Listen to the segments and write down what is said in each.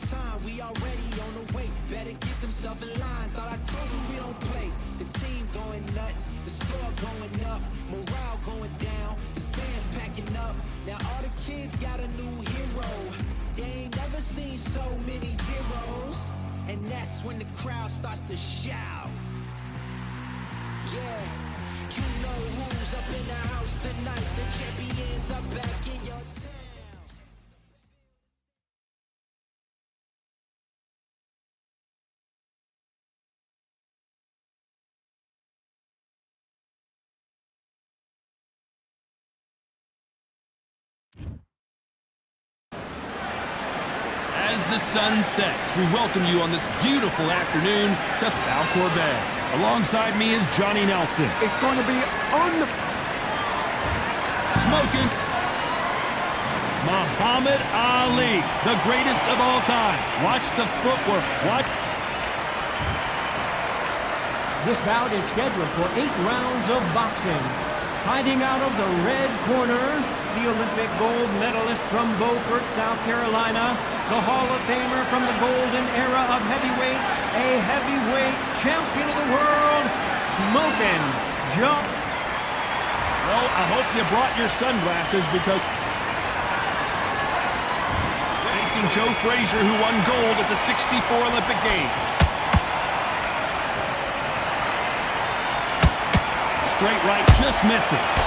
time, we already on the way. Better get themselves in line. Thought I told you we don't play. The team going nuts, the score going up, morale going down, the fans packing up. Now all the kids got a new hero. They ain't never seen so many zeros. And that's when the crowd starts to shout. Yeah, you know who's up in the house tonight. The champions are back in your town. As the sun sets, we welcome you on this beautiful afternoon to Falcor Bay. Alongside me is Johnny Nelson. It's going to be Smoking Muhammad Ali, the greatest of all time. Watch the footwork. Watch. This bout is scheduled for 8 rounds of boxing. Fighting out of the red corner, the Olympic gold medalist from Beaufort, South Carolina, the Hall of Famer from the golden era of heavyweights, a heavyweight champion of the world, Smoking Joe. Well, I hope you brought your sunglasses because facing Joe Frazier, who won gold at the '64 Olympic Games. Straight right just misses.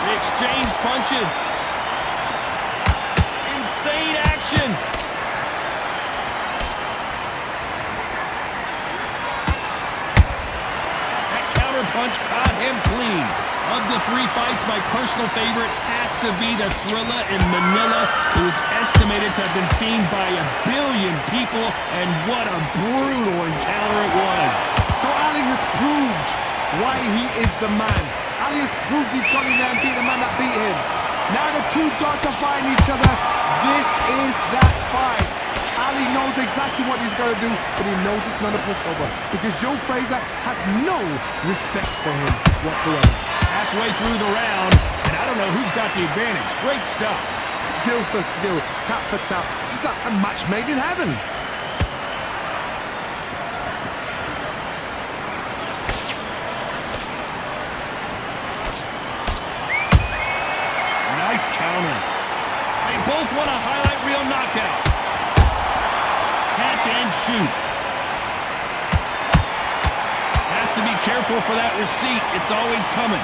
They exchange punches. Insane action. That counter punch caught him clean. Of the 3 fights, my personal favorite has to be the Thrilla in Manila. It was estimated to have been seen by 1 billion people, and what a brutal encounter it was. So Ali has proved why he is the man. Ali has proved he's gone in there and beat the man that beat him. Now the two gods are fighting each other. This is that fight. Ali knows exactly what he's going to do, but he knows it's not a pushover because Joe Frazier has no respect for him whatsoever. Halfway through the round, and I don't know who's got the advantage. Great stuff. Skill for skill, tap for tap. Just like a match made in heaven. Nice counter. They both want a highlight reel knockout. Catch and shoot. Has to be careful for that receipt. It's always coming.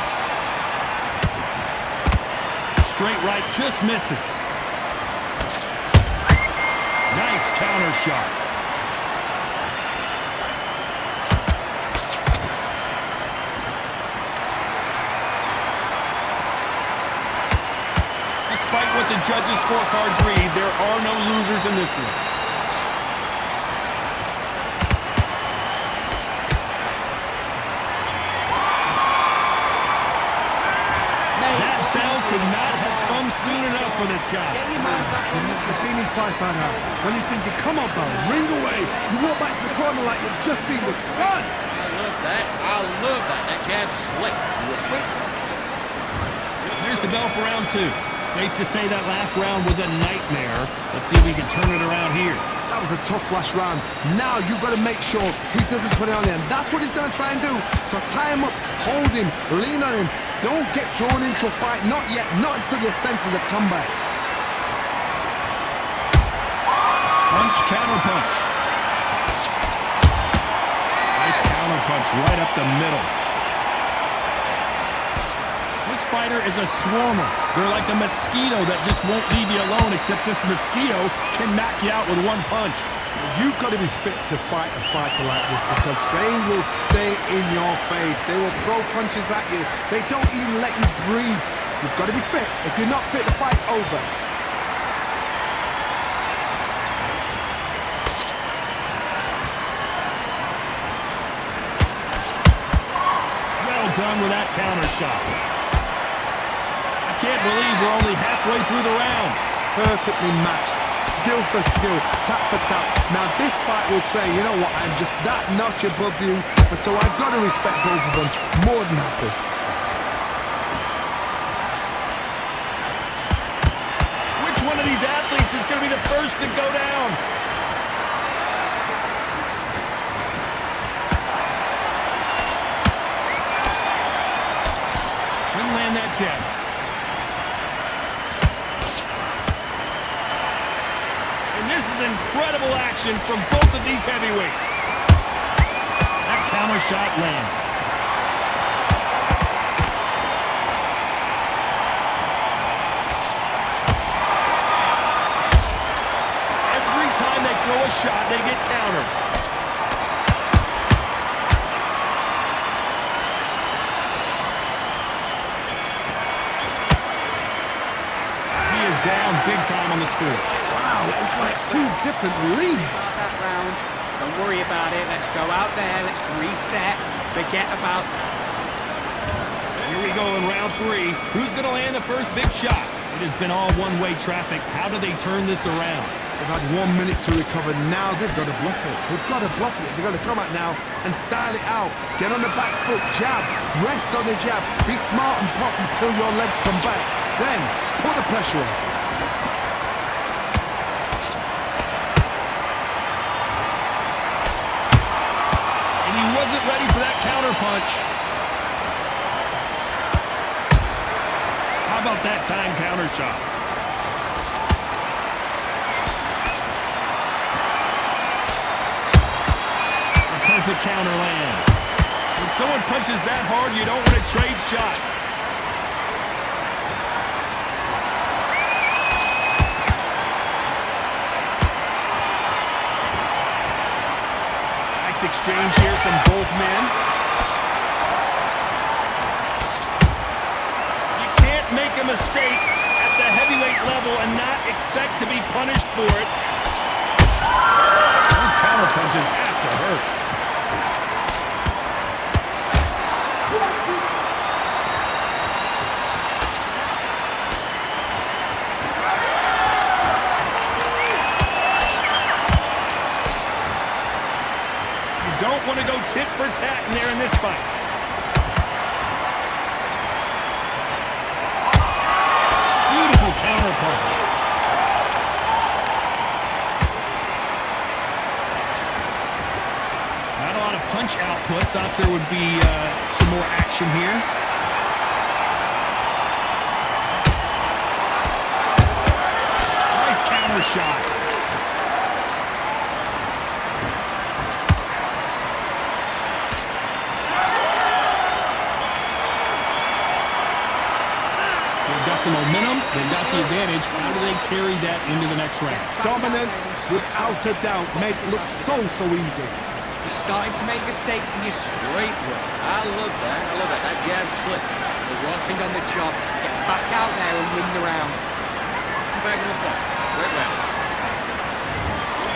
Straight right just misses. Nice counter shot. Despite what the judges' scorecards read, there are no losers in this one. That bell could not have come soon enough for this guy. I've been in fights like that. When you're thinking, come on, bro, ring away. You walk back to the corner like you've just seen the sun. I love that. I love that. That jab's slick. Switch. Here's the bell for round 2. Safe to say that last round was a nightmare. Let's see if we can turn it around here. That was a tough last round. Now you've got to make sure he doesn't put it on him. That's what he's going to try and do. So tie him up, hold him, lean on him. Don't get drawn into a fight. Not yet. Not until your senses have come back. Punch, counter punch. Nice counter punch right up the middle. This fighter is a swarmer. They're like a mosquito that just won't leave you alone, except this mosquito can knock you out with one punch. You've got to be fit to fight a fighter like this because they will stay in your face. They will throw punches at you. They don't even let you breathe. You've got to be fit. If you're not fit, the fight's over. Well done with that counter shot. I can't believe we're only halfway through the round. Perfectly matched. Skill for skill, tap for tap. Now this fight will say, you know what, I'm just that notch above you, and so I've got to respect both of them more than happy. to go down. Couldn't land that jab. And this is incredible action from both of these heavyweights. That counter shot lands. Every time they throw a shot, they get countered. He is down big time on the score. Wow, it's like two different leagues. That round. Don't worry about it. Let's go out there. Let's reset. Forget about... Here we go in round 3. Who's going to land the first big shot? It has been all one-way traffic. How do they turn this around? They've had 1 minute to recover. Now they've got to bluff it. They've got to bluff it. They've got to come out now and style it out. Get on the back foot, jab, rest on the jab. Be smart and pop until your legs come back. Then put the pressure on. And he wasn't ready for that counter punch. How about that time counter shot? The perfect counter lands. When someone punches that hard, you don't want to trade shots. Nice exchange here from both men. Make a mistake at the heavyweight level and not expect to be punished for it. Those counter punches have to hurt. You don't want to go tit for tat in there in this fight. Counter punch. Not a lot of punch output. Thought there would be some more action here. Nice counter shot. Got the momentum, they've got the advantage. How do they carry that into the next round? Dominance, without a doubt, make it look so easy. You're starting to make mistakes in your straight work. I love that. I love that. That jab slip. Was one thing on the job. Get back out there and win the round. Back in the fight. Great round.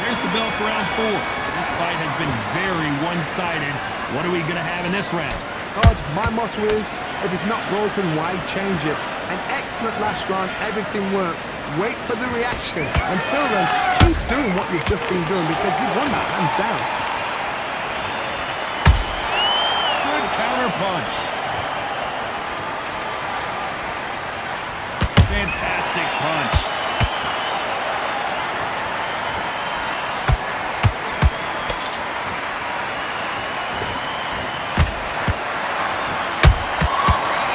There's the bell for round 4. This fight has been very one-sided. What are we going to have in this round? Todd, my motto is, if it's not broken, why change it? An excellent last round, everything worked. Wait for the reaction. Until then, keep doing what you've just been doing because you've won that hands down. Good counter punch. Fantastic punch.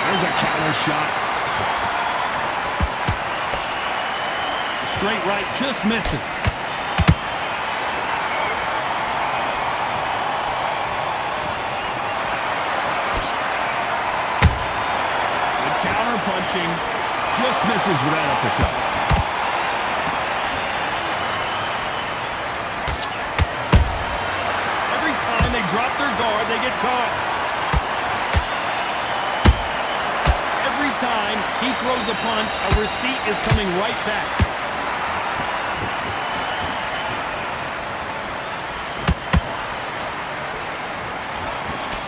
There's a counter shot. Straight right just misses. Good counter punching. Just misses with that uppercut. Every time they drop their guard, they get caught. Every time he throws a punch, a receipt is coming right back.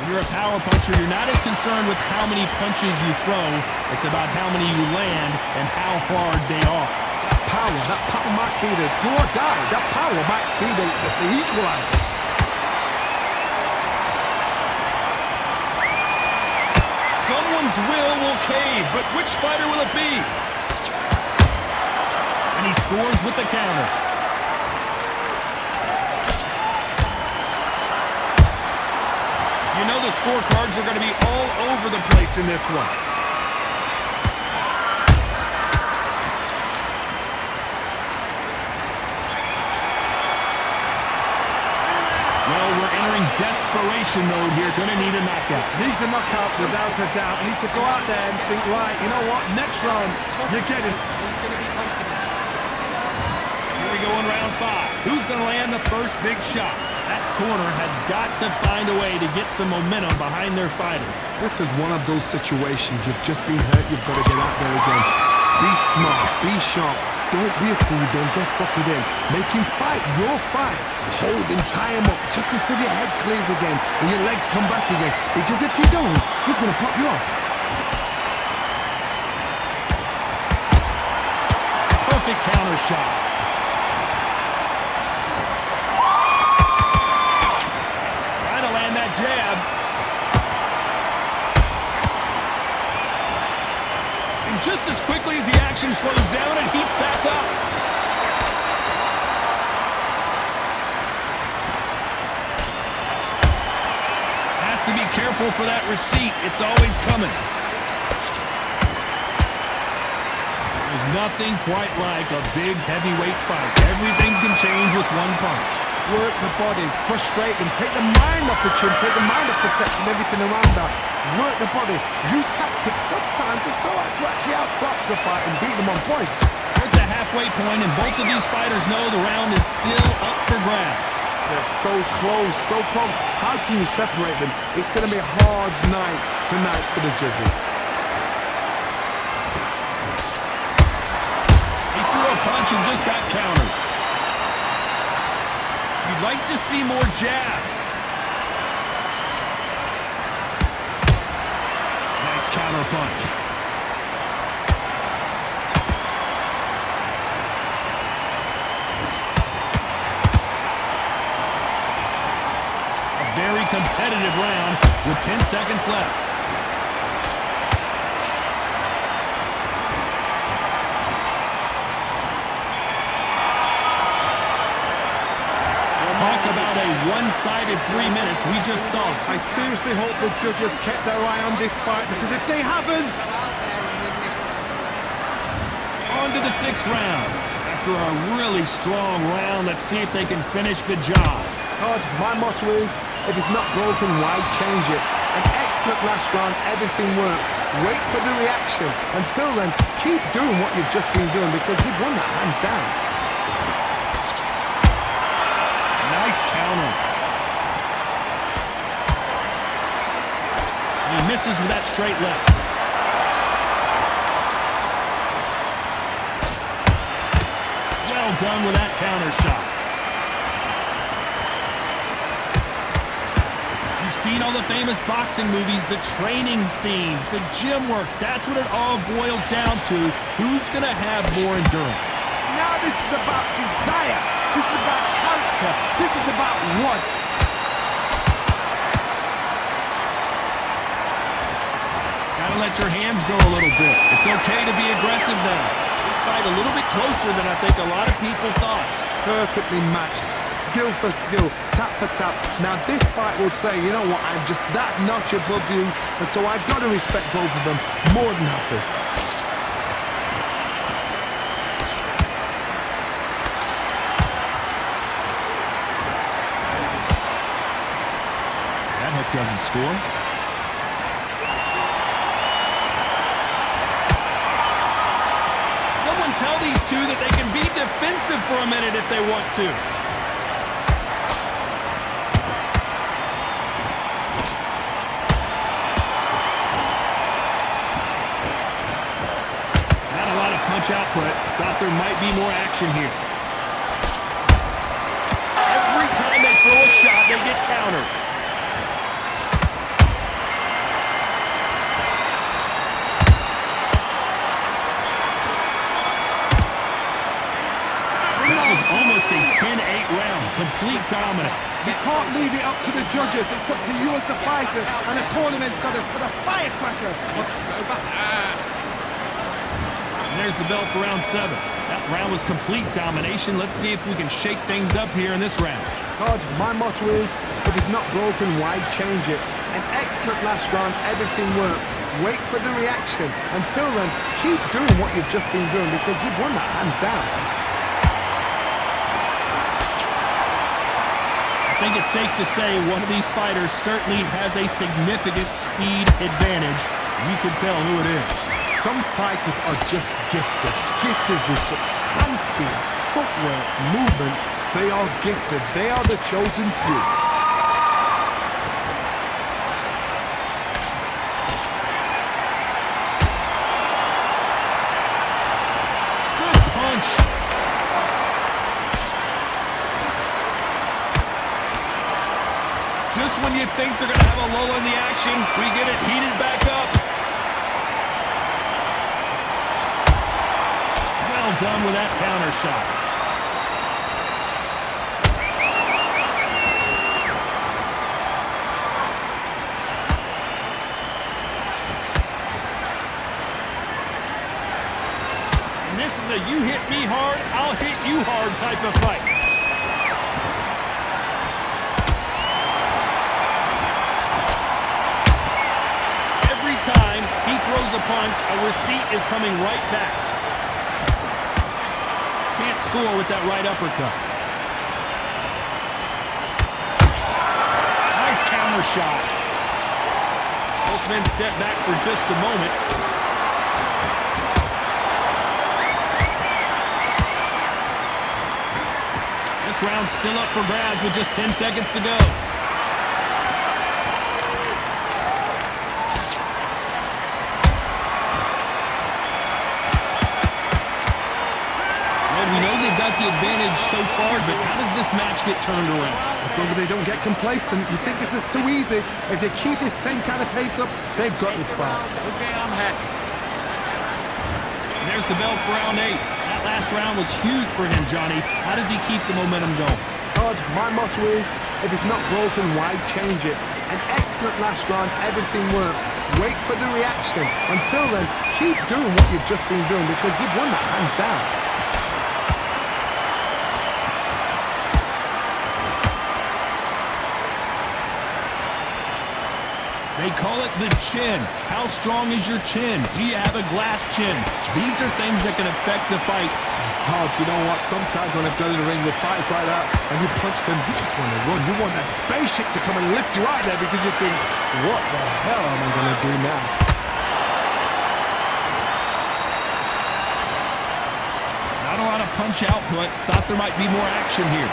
When you're a power puncher, you're not as concerned with how many punches you throw. It's about how many you land and how hard they are. That power might be the do or die. That power might be the equalizer. Someone's will cave, but which fighter will it be? And he scores with the counter. You know the scorecards are going to be all over the place in this one. Well, we're entering desperation mode here. Going to need a knockout. Needs a knockout, without a doubt. Needs to go out there and think, right, you know what, next round, you're getting. He's going to be confident. Here we go in round 5. Who's going to land the first big shot? That corner has got to find a way to get some momentum behind their fighter. This is one of those situations. You've just been hurt. You've got to get out there again. Be smart. Be sharp. Don't be a fool. Don't get suckered in. Make him fight your fight. Hold him, tie him up just until your head clears again and your legs come back again. Because if you don't, he's going to pop you off. Perfect counter shot. Trying to land that jab. And just as quickly as the action slows down, it heats back up. Has to be careful for that receipt. It's always coming. There's nothing quite like a big heavyweight fight. Everything can change with one punch. Work the body, frustrate him, take the mind off the chin, take the mind off the text and everything around that. Work the body, use tactics sometimes to actually outclass a fight and beat them on points. We're at the halfway point, and both of these fighters know the round is still up for grabs. They're so close, so close. How can you separate them? It's going to be a hard night tonight for the judges. He threw a punch and just got countered. You'd like to see more jabs. Nice counter punch. A very competitive round with 10 seconds left. Talk about a one-sided 3 minutes we just saw. I seriously hope the judges kept their eye on this fight, because if they haven't... On to the 6th round. After a really strong round, let's see if they can finish the job. Todd, my motto is, if it's not broken, why change it? An excellent last round, everything worked. Wait for the reaction. Until then, keep doing what you've just been doing, because you've won that hands down. Nice counter. He misses with that straight left. Well done with that counter shot. You've seen all the famous boxing movies, the training scenes, the gym work. That's what it all boils down to. Who's going to have more endurance? Now this is about desire. This is about character. This is about want. Gotta let your hands go a little bit. It's okay to be aggressive now. This fight a little bit closer than I think a lot of people thought. Perfectly matched. Skill for skill. Tap for tap. Now this fight will say, you know what, I'm just that notch above you, and so I've got to respect both of them more than happy. Doesn't score. Someone tell these two that they can be defensive for a minute if they want to. Not a lot of punch output. Thought there might be more action here. Every time they throw a shot, they get countered. Almost a 10-8 round, complete dominance. You can't leave it up to the judges. It's up to you as a fighter, and a tournament's got to put a firecracker. And there's the bell for round 7. That round was complete domination. Let's see if we can shake things up here in this round. Todd, my motto is, if it's not broken, why change it? An excellent last round, everything works. Wait for the reaction. Until then, keep doing what you've just been doing because you've won that hands down. I think it's safe to say one of these fighters certainly has a significant speed advantage. You can tell who it is. Some fighters are just gifted with such hand speed, footwork, movement. They are gifted. They are the chosen few. Good punch. Just when you think they're going to have a lull in the action, we get it heated back up. Well done with that counter shot. And this is a you hit me hard, I'll hit you hard type of fight. Every time he throws a punch, a receipt is coming right back. Can't score with that right uppercut. Nice counter shot. Both men step back for just a moment. This round's still up for grabs with just 10 seconds to go. We know they've got the advantage so far, but how does this match get turned around? As long as they don't get complacent, you think this is too easy. If they keep this same kind of pace up, they've got this fight. Okay, I'm happy. And there's the bell for round 8. That last round was huge for him, Johnny. How does he keep the momentum going? Todd, my motto is, if it's not broken, why change it? An excellent last round, everything works. Wait for the reaction. Until then, keep doing what you've just been doing because you've won that hands down. They call it the chin. How strong is your chin? Do you have a glass chin? These are things that can affect the fight. Todd, you know what? Sometimes when I've done in the ring with fights like that, and you punch them, you just want to run. You want that spaceship to come and lift you out there because you think, what the hell am I going to do now? Not a lot of punch output. Thought there might be more action here.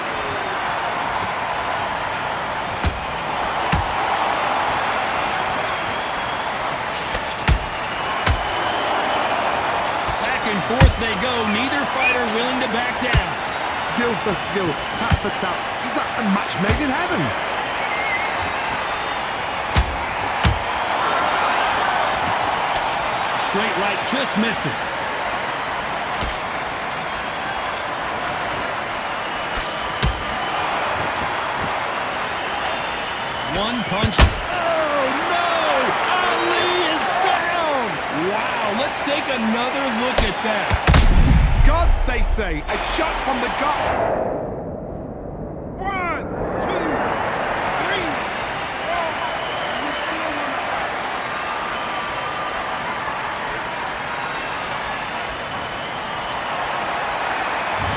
Forth they go, neither fighter willing to back down. Skill for skill, tap for tap, just like a match made in heaven. Straight right just misses. One punch. Oh no! Ali is down! Wow, let's take another look at that. Gods, they say, a shot from the gut. 1, 2, 3.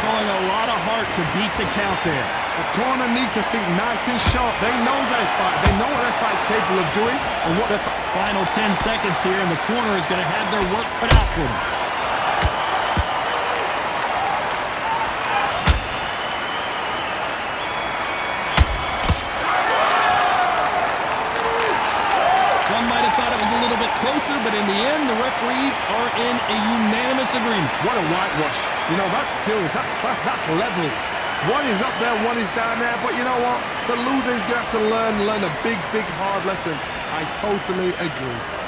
Showing a lot of heart to beat the count there. The corner need to think nice and sharp. They know their fight. They know what their fight's capable of doing and what their Final 10 seconds here, and the corner is going to have their work cut out for them. Some might have thought it was a little bit closer, but in the end, the referees are in a unanimous agreement. What a whitewash. You know, that's skills, that's class, that's levels. One is up there, one is down there, but you know what? The loser is going to have to learn a big, hard lesson. I totally agree.